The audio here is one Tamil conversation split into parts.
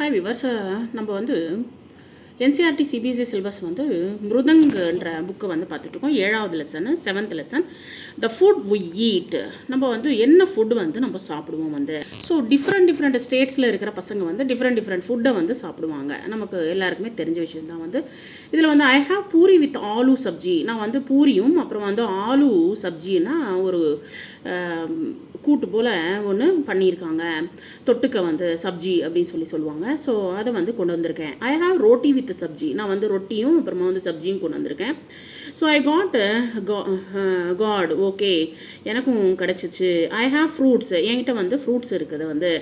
ஹாய் விவர்ஸ், நம்ம வந்து என்சிஆர்டி சிபிஎஸ்சி சிலபஸ் வந்து மிருதங்கன்ற புக்கு வந்து பார்த்துட்ருக்கோம். 7வது lesson 7th lesson the food we eat. நம்ம வந்து என்ன ஃபுட்டு வந்து நம்ம சாப்பிடுவோம் வந்து. ஸோ டிஃப்ரெண்ட் ஸ்டேட்ஸில் இருக்கிற பசங்க வந்து டிஃப்ரெண்ட் ஃபுட்டை வந்து சாப்பிடுவாங்க. நமக்கு எல்லாருக்குமே தெரிஞ்ச விஷயம் தான் வந்து. இதில் வந்து I have puri with aloo sabzi. நான் வந்து பூரியும் அப்புறம் வந்து ஆலு சப்ஜின்னா ஒரு கூட்டு போல் ஒன்று பண்ணியிருக்காங்க. தொட்டுக்க வந்து சப்ஜி அப்படின்னு சொல்லுவாங்க. ஸோ அதை வந்து கொண்டு வந்திருக்கேன். I have roti with sabzi. நான் வந்து ரொட்டியும் அப்புறமா வந்து சப்ஜியும் கொண்டு வந்திருக்கேன். ஸோ ஐ காட் ஓகே, எனக்கும் கிடச்சிச்சு. I have fruits. என்கிட்ட வந்து ஃப்ரூட்ஸ் இருக்குது வந்து.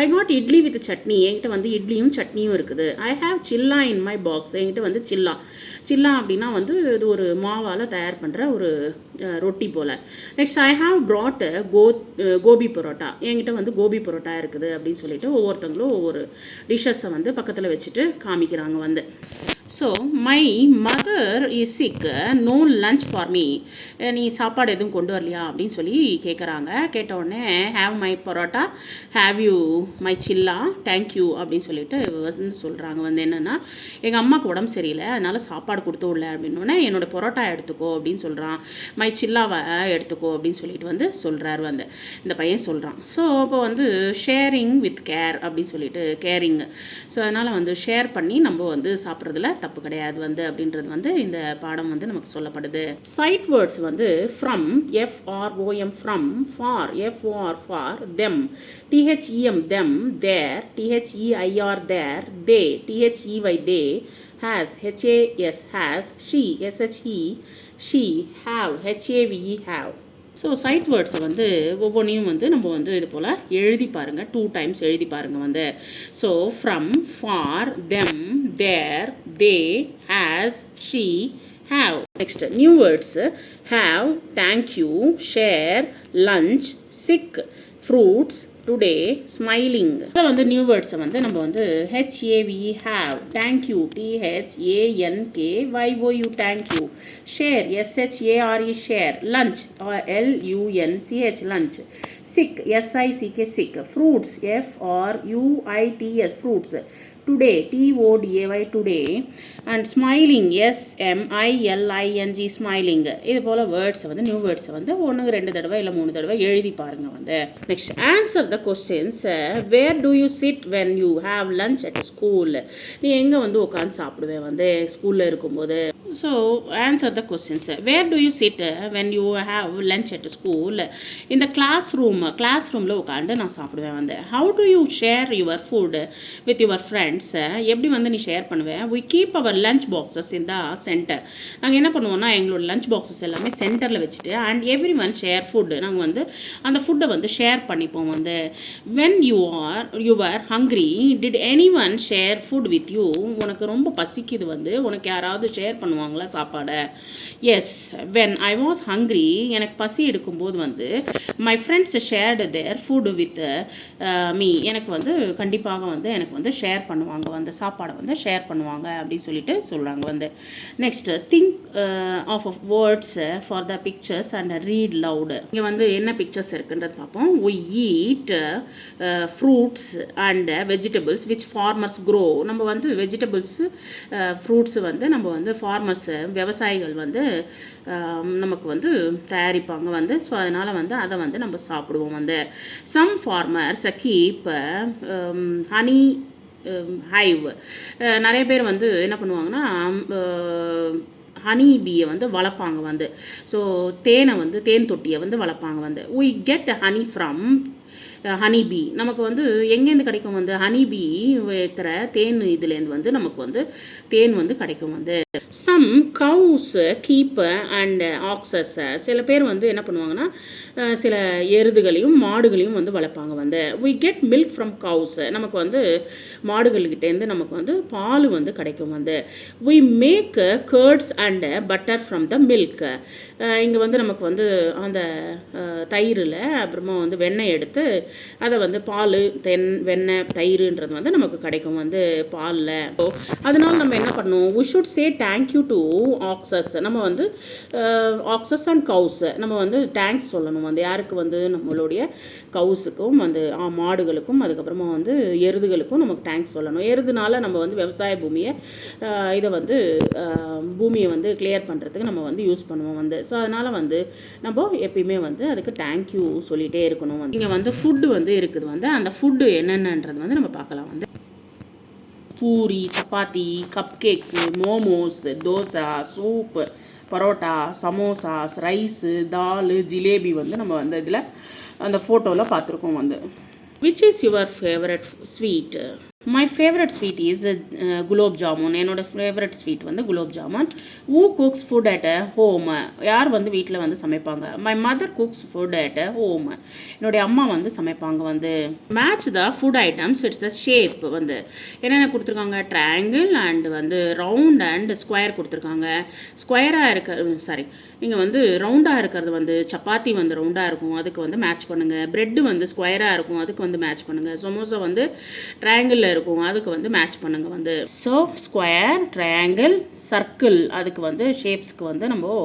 I got idli with chutney. என்கிட்ட வந்து இட்லியும் சட்னியும் இருக்குது. I have Chilla in my box. என்கிட்ட வந்து சில்லா அப்படின்னா வந்து இது ஒரு மாவால் தயார் பண்ணுற ஒரு ரொட்டி போல். Next I have brought gobi paratha. என்கிட்ட வந்து கோபி பரோட்டா இருக்குது அப்படின்னு சொல்லிட்டு ஒவ்வொருத்தங்களும் ஒவ்வொரு டிஷ்ஷஸை வந்து பக்கத்தில் வச்சுட்டு காமிக்கிறாங்க வந்து. So my mother is sick, no lunch for me. நீ சாப்பாடு எதுவும் கொண்டு வரலையா அப்படின்னு சொல்லி கேட்குறாங்க. கேட்டவுடனே have my parotta, have you my chilla, thank you அப்படின்னு சொல்லிட்டு வந்து சொல்கிறாங்க வந்து. என்னென்னா எங்கள் அம்மாவுக்கு உடம்பு சரியில்லை, அதனால் சாப்பாடு கொடுத்து விடல அப்படின்னோடனே என்னோட பரோட்டா எடுத்துக்கோ அப்படின்னு சொல்கிறான். மை சில்லாவை எடுத்துக்கோ அப்படின்னு சொல்லிட்டு வந்து சொல்கிறார் வந்து இந்த பையன் சொல்கிறான். ஸோ இப்போ வந்து ஷேரிங் வித் கேர் அப்படின்னு சொல்லிட்டு கேரிங். ஸோ அதனால் வந்து ஷேர் பண்ணி நம்ம வந்து சாப்பிட்றதுல தப்பு கிடையாது வந்து அப்படின்றது வந்து இந்த பாடம் வந்து நமக்கு சொல்லப்படுது. சைட் வேர்ட்ஸ் வந்து from, FROM from, for, FOR for, them, THEM them, their, THEIR their, they, THEY they, has, HAS has, she, SHE she, have, HAVE have. So sight வேர்ட்ஸை வந்து ஒவ்வொன்றையும் வந்து நம்ம வந்து இது போல் எழுதி பாருங்கள். 2 times எழுதி பாருங்கள் வந்து. So from, for, them, there, they, has, she, have. Next new words have, thank you, share, lunch, sick, fruits, today, smiling. இதில் வந்து நியூ வேர்ட்ஸை வந்து நம்ம வந்து HAVE have, thank you, THANKYOU thank you, share, SHARE share, lunch, LUNCH lunch, sick, SICK sick, fruits, FRUITS fruits, today, TODAY today, and smiling, SMILING smiling. இது போல் வேர்ட்ஸை வந்து நியூ வேர்ட்ஸை வந்து 1 2 தடவை இல்லை 3 தடவை எழுதி பாருங்கள் வந்து. Next answer the questions. Where do you sit when you have lunch at school. நீ எங்கே வந்து உட்காந்து சாப்பிடுவேன் வந்து ஸ்கூலில் இருக்கும்போது. So answer the questions. Where do you sit when you have lunch at school. இந்த கிளாஸ் ரூமில் உட்காந்து நான் சாப்பிடுவேன் வந்து. How do you share your food with your friends. எப்படி வந்து நீ ஷேர் பண்ணுவேன். We keep our lunch boxes in the centre. நாங்கள் என்ன பண்ணுவோம்னா எங்களோட லஞ்ச் பாக்ஸஸ் எல்லாமே சென்டரில் வச்சுட்டு and everyone share food. நாங்கள் வந்து அந்த ஃபுட்டை வந்து ஷேர் பண்ணிப்போம் வந்து. When you are hungry did anyone share food with you. உனக்கு ரொம்ப பசிக்குது வந்து, உனக்கு யாராவது ஷேர் பண்ணுவாங்களா சாப்பாடை. Yes, when I was hungry, எனக்கு பசி எடுக்கும்போது வந்து my friends shared their food with me. எனக்கு வந்து கண்டிப்பாக வந்து எனக்கு வந்து ஷேர் பண்ணுவாங்க வந்து, சாப்பாடை வந்து ஷேர் பண்ணுவாங்க அப்படின்னு சொல்லிட்டு சொல்கிறாங்க வந்து. Next think of words for the pictures and read loud. இங்கே வந்து என்ன பிக்சர்ஸ் இருக்குன்றது பார்ப்போம். we eat fruits and vegetables which farmers grow. நம்ம வந்து வெஜிடபிள்ஸ் ஃப்ரூட்ஸ் வந்து நம்ம வந்து ஃபார்மர்ஸ் விவசாயிகள் வந்து நமக்கு வந்து தயாரிப்பாங்க வந்து. ஸோ அதனால் வந்து அதை வந்து நம்ம சாப்பிடுவோம் வந்து. Some farmers keep honey hive. நிறைய பேர் வந்து என்ன பண்ணுவாங்கன்னா ஹனி பீயை வந்து வளர்ப்பாங்க வந்து. ஸோ தேன் தொட்டியை வந்து வளர்ப்பாங்க வந்து. we get honey from honey bee. நமக்கு வந்து எங்கேருந்து கிடைக்கும் வந்து ஹனி பீ வைக்கிற தேன் இதுலேருந்து வந்து நமக்கு வந்து தேன் வந்து கிடைக்கும் வந்து. Some cows keep and oxes. சில பேர் வந்து என்ன பண்ணுவாங்கன்னா சில எருதுகளையும் மாடுகளையும் வந்து வளர்ப்பாங்க வந்து. we get milk from cows. நமக்கு வந்து மாடுகள்கிட்டேருந்து நமக்கு வந்து பால் வந்து கிடைக்கும் வந்து. we make curds and butter from the milk. இங்கே வந்து நமக்கு வந்து அந்த தயிரில் அப்புறமா வந்து வெண்ணெய் எடுத்து அதை வந்து பால் வெண்ணெய் தயிர்ன்றது வந்து நமக்கு கிடைக்கும் வந்து பாலில். ஸோ அதனால் நம்ம என்ன பண்ணணும், we should say thank you to oxes. நம்ம வந்து oxes and cows நம்ம வந்து தேங்க்ஸ் சொல்லணும் வந்து யாருக்கு வந்து நம்மளுடைய கவுஸுக்கும் வந்து மாடுகளுக்கும் அதுக்கப்புறமா வந்து எருதுகளுக்கும் நமக்கு தேங்க்ஸ் சொல்லணும். எருதுனால நம்ம வந்து விவசாய பூமியை இதை வந்து பூமியை வந்து கிளியர் பண்ணுறதுக்கு நம்ம வந்து யூஸ் பண்ணுவோம் வந்து. ஸோ அதனால் வந்து நம்ம எப்பயுமே வந்து அதுக்கு தேங்க்யூ சொல்லிகிட்டே இருக்கணும் வந்து. இங்கே வந்து ஃபுட்டு வந்து இருக்குது வந்து, அந்த ஃபுட்டு என்னென்னன்றது வந்து நம்ம பார்க்கலாம் வந்து. Puri, chapati, cup cakes, momos, dosa, soup, paratha, samosas, rice, dal, jalebi வந்து நம்ம வந்து இதில் அந்த ஃபோட்டோவில் பார்த்துருக்கோம் வந்து. Which is your favourite sweet? My favourite sweet is gulab jamun. என்னோடய ஃபேவரட் ஸ்வீட் வந்து gulab jamun. Who cooks food at a home? யார் வந்து வீட்டில் வந்து சமைப்பாங்க? My mother cooks food at a home. என்னுடைய அம்மா வந்து சமைப்பாங்க வந்து. Match the food items, it's the shape வந்து என்னென்ன கொடுத்துருக்காங்க, ட்ரையாங்கிள் அண்ட் வந்து ரவுண்ட் அண்ட் ஸ்கொயர் கொடுத்துருக்காங்க. ஸ்கொயராக இருக்க இங்கே வந்து ரவுண்டாக இருக்கிறது வந்து சப்பாத்தி வந்து ரவுண்டாக இருக்கும், அதுக்கு வந்து மேட்ச் பண்ணுங்கள். ப்ரெட்டு வந்து ஸ்கொயராக இருக்கும், அதுக்கு வந்து மேட்ச் பண்ணுங்கள். சமோசா வந்து ட்ரையாங்கிளில் இருக்கும், அதுக்கு வந்து மேட்ச் பண்ணுங்கள் வந்து. ஸோ ஸ்கொயர், ட்ரையாங்கிள், சர்க்கிள் அதுக்கு வந்து ஷேப்ஸ்க்கு வந்து நம்ம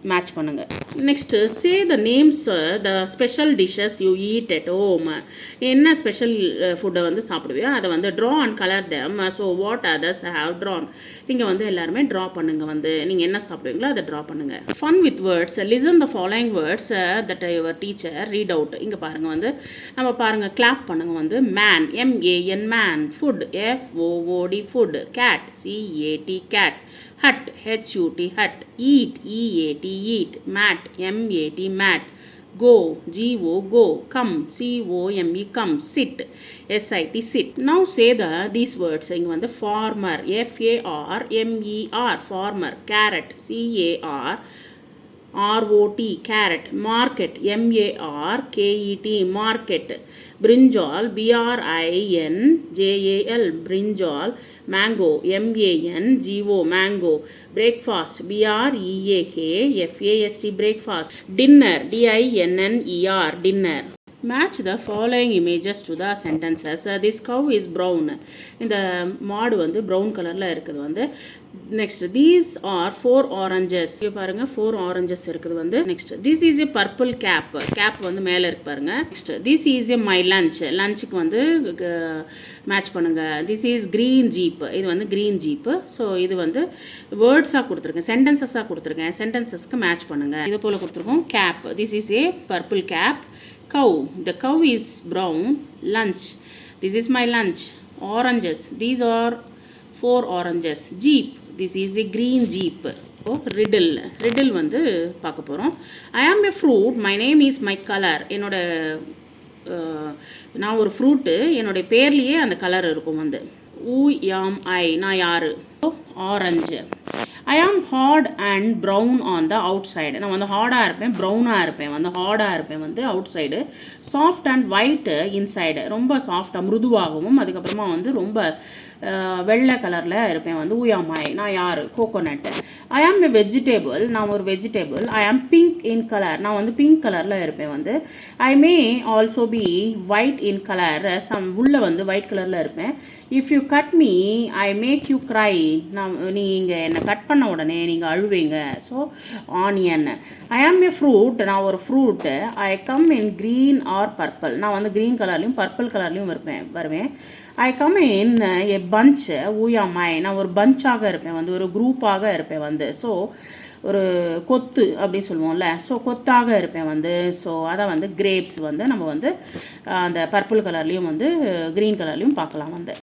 மேட்ச் பண்ணுங்கள். Next say the names the special dishes you eat at home. என்ன ஸ்பெஷல் ஃபுட்டை வந்து சாப்பிடுவியோ அதை வந்து draw and colour them. So what others have drawn. நீங்கள் வந்து எல்லாருமே ட்ரா பண்ணுங்கள் வந்து, நீங்கள் என்ன சாப்பிடுவீங்களோ அதை ட்ரா பண்ணுங்கள். Fun with words, listen the following words that your teacher read out. இங்கே பாருங்கள் வந்து, நம்ம பாருங்கள் கிளாப் பண்ணுங்கள் வந்து. Man, MAN man. Food, FOOD food. Cat, CAT cat. hut, HUT hut. eat, EAT eat. mat, MAT mat. go, GO go. come, COME come. sit, SIT sit. now say these words. இங்க வந்து farmer, FARMER farmer. carrot, CARROT carrot. market, MARKET market. brinjal, BRINJAL brinjal. mango, MANGO mango. breakfast, BREAKFAST breakfast. dinner, DINNER dinner. match the following images to the sentences. this cow is brown. இந்த மாடு வந்து ப்ரௌன் கலரில் இருக்குது வந்து. Next these are 4 oranges. இங்கே பாருங்கள் 4 oranges இருக்குது வந்து. Next this is a purple cap. Cap வந்து மேலே இருக்கு பாருங்க. நெக்ஸ்ட் this is a my lunch. லஞ்சுக்கு வந்து மேட்ச் பண்ணுங்கள். this is green jeep. இது வந்து green jeep. ஸோ இது வந்து வேர்ட்ஸாக கொடுத்துருக்கேன், சென்டென்சஸாக கொடுத்துருக்கேன். சென்டென்சஸ்க்கு மேட்ச் பண்ணுங்கள். இது போல் கொடுத்துருக்கோம். Cap, this is a purple cap. cow, the cow is brown. lunch, this is my lunch. oranges, these are 4 oranges. jeep, this is a green jeep. riddle வந்து பார்க்க போகிறோம். I am a fruit, my name is my color. என்னோட நான் ஒரு ஃப்ரூட்டு, என்னுடைய பேர்லேயே அந்த கலர் இருக்கும் வந்து. who am I, நான் யார்? Orange. I am hard and brown on the outside. நான் வந்து ஹார்டாக இருப்பேன், ப்ரௌனாக இருப்பேன் வந்து. ஹார்டாக இருப்பேன் வந்து out side. Soft and white inside, ரொம்ப சாஃப்டாக மிருதுவாகவும் அதுக்கப்புறமா வந்து ரொம்ப வெள்ளை கலரில் இருப்பேன் வந்து. ஊயாமாய், நான் யார்? கோகோனட். ஐ ஆம் எ வெஜிடேபிள், நான் ஒரு வெஜிடேபிள். ஐ ஆம் பிங்க் இன் கலர், நான் வந்து பிங்க் கலரில் இருப்பேன் வந்து. I may also be white in colour, உள்ளே வந்து ஒயிட் கலரில் இருப்பேன். If you cut me I make you cry, நீங்கள் என்னை கட் பண்ண உடனே நீங்கள் அழுவீங்க. So onion. ஐ ஆம் எ ஃப்ரூட், நான் ஒரு fruit. I come in green R purple, நான் வந்து க்ரீன் கலர்லையும் பர்பிள் கலர்லையும் வருவேன். I come in a punch. ஊயாமாய், நான் ஒரு பஞ்சாக இருப்பேன் வந்து, ஒரு குரூப்பாக இருப்பேன் வந்து. ஸோ ஒரு கொத்து அப்படி சொல்லுவோம்ல, ஸோ கொத்தாக இருப்பேன் வந்து. ஸோ அதை வந்து கிரேப்ஸ் வந்து நம்ம வந்து அந்த பர்பிள் கலர்லேயும் வந்து க்ரீன் கலர்லேயும் பார்க்கலாம் வந்து.